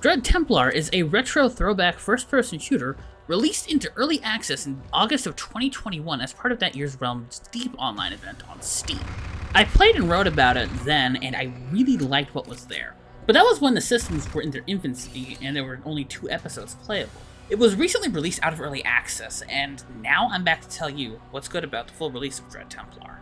Dread Templar is a retro throwback first-person shooter released into early access in August of 2021 as part of that year's Realm's Deep online event on Steam. I played and wrote about it then, and I really liked what was there. But that was when the systems were in their infancy and there were only 2 episodes playable. It was recently released out of early access, and now I'm back to tell you what's good about the full release of Dread Templar.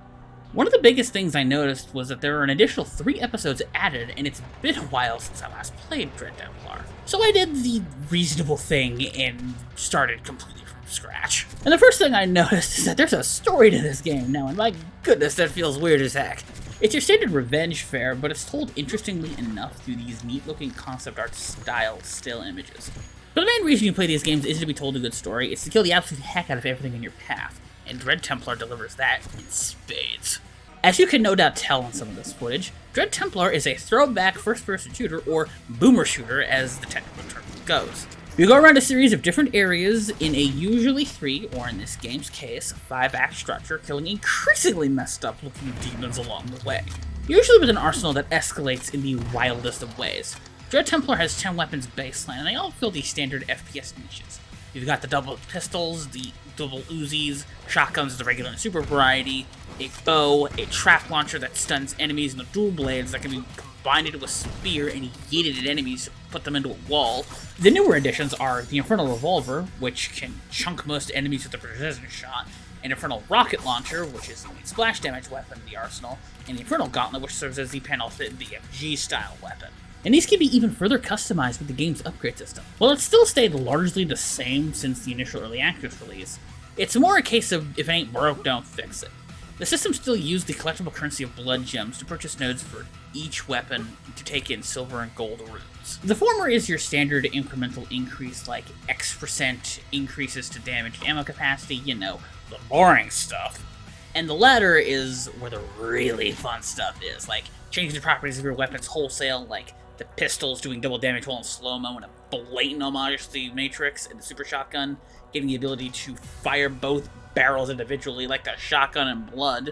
One of the biggest things I noticed was that there are an additional 3 episodes added, and it's been a while since I last played Dread Templar. So I did the reasonable thing and started completely from scratch. And the first thing I noticed is that there's a story to this game now, and my goodness, that feels weird as heck. It's your standard revenge fare, but it's told interestingly enough through these neat-looking concept art style still images. But the main reason you play these games isn't to be told a good story, it's to kill the absolute heck out of everything in your path, and Dread Templar delivers that in spades. As you can no doubt tell on some of this footage, Dread Templar is a throwback first-person shooter, or boomer shooter as the technical term goes. You go around a series of different areas in a usually 3, or in this game's case, 5-act structure, killing increasingly messed up looking demons along the way. Usually with an arsenal that escalates in the wildest of ways. Dread Templar has 10 weapons baseline, and they all fill the standard FPS niches. You've got the double pistols, the double Uzis, shotguns, the regular and super variety, a bow, a trap launcher that stuns enemies, and the dual blades that can be combined into a spear and yeeted at enemies to put them into a wall. The newer additions are the Infernal Revolver, which can chunk most enemies with a precision shot, an Infernal Rocket Launcher, which is the main splash damage weapon in the arsenal, and the Infernal Gauntlet, which serves as the panel-fit BFG-style weapon. And these can be even further customized with the game's upgrade system. While it's still stayed largely the same since the initial early access release, it's more a case of if it ain't broke, don't fix it. The system still used the collectible currency of blood gems to purchase nodes for each weapon to take in silver and gold runes. The former is your standard incremental increase like X% increases to damage ammo capacity, you know, the boring stuff. And the latter is where the really fun stuff is, like changing the properties of your weapons wholesale, like the pistols doing double damage while in slow-mo and a blatant homage to the Matrix, and the super shotgun getting the ability to fire both barrels individually like the shotgun and blood,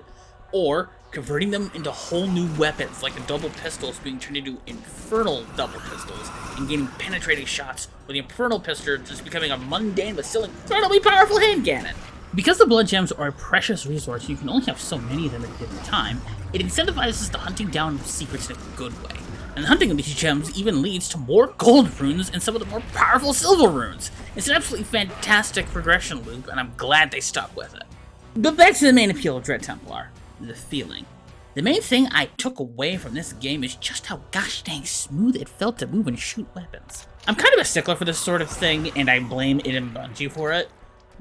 or converting them into whole new weapons like the double pistols being turned into infernal double pistols and getting penetrating shots with the infernal pistol just becoming a mundane but still incredibly powerful hand cannon. Because the blood gems are a precious resource, you can only have so many of them at a given time, it incentivizes the hunting down of secrets in a good way. And the hunting of these gems even leads to more gold runes and some of the more powerful silver runes. It's an absolutely fantastic progression loop, and I'm glad they stuck with it. But back to the main appeal of Dread Templar, the feeling. The main thing I took away from this game is just how gosh dang smooth it felt to move and shoot weapons. I'm kind of a stickler for this sort of thing, and I blame id and Bungie for it.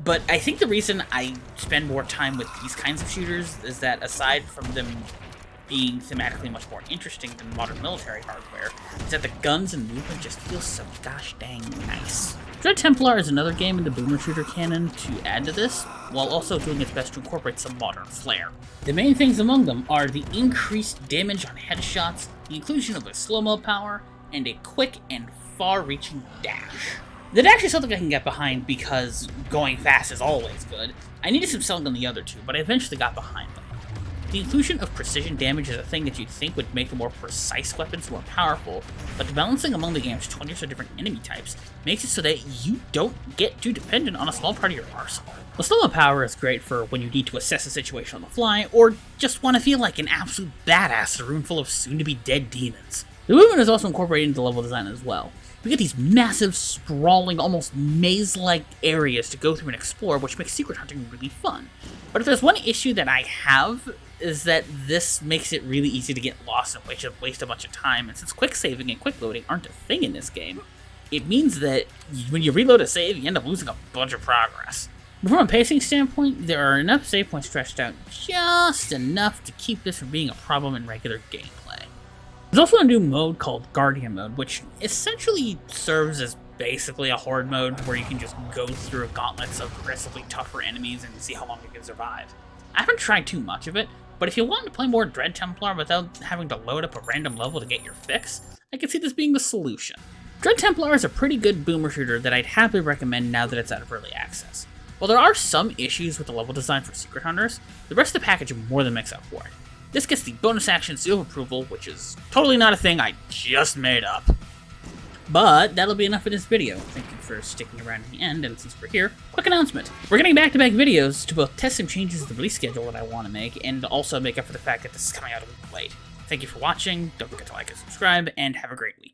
But I think the reason I spend more time with these kinds of shooters is that aside from them being thematically much more interesting than modern military hardware, is that the guns and movement just feel so gosh dang nice. Dread Templar is another game in the boomer shooter canon to add to this, while also doing its best to incorporate some modern flair. The main things among them are the increased damage on headshots, the inclusion of a slow-mo power, and a quick and far-reaching dash. The dash is something I can get behind because going fast is always good. I needed some selling on the other two, but I eventually got behind them. The inclusion of precision damage is a thing that you'd think would make the more precise weapons more powerful, but the balancing among the game's 20 or so different enemy types makes it so that you don't get too dependent on a small part of your arsenal. The slow-mo power is great for when you need to assess a situation on the fly, or just want to feel like an absolute badass in a room full of soon-to-be dead demons. The movement is also incorporated into level design as well. We get these massive, sprawling, almost maze-like areas to go through and explore, which makes secret hunting really fun. But if there's one issue that I have, is that this makes it really easy to get lost and waste a bunch of time, and since quick saving and quick loading aren't a thing in this game, it means that when you reload a save, you end up losing a bunch of progress. But from a pacing standpoint, there are enough save points stretched out just enough to keep this from being a problem in regular gameplay. There's also a new mode called Guardian Mode, which essentially serves as basically a horde mode where you can just go through gauntlets of progressively tougher enemies and see how long you can survive. I haven't tried too much of it, but if you want to play more Dread Templar without having to load up a random level to get your fix, I can see this being the solution. Dread Templar is a pretty good boomer shooter that I'd happily recommend now that it's out of early access. While there are some issues with the level design for Secret Hunters, the rest of the package more than makes up for it. This gets the bonus action seal of approval, which is totally not a thing I just made up. But that'll be enough for this video. Thank you for sticking around to the end, and since we're here, quick announcement. We're getting back-to-back videos to both test some changes to the release schedule that I want to make, and also make up for the fact that this is coming out a week late. Thank you for watching, don't forget to like and subscribe, and have a great week.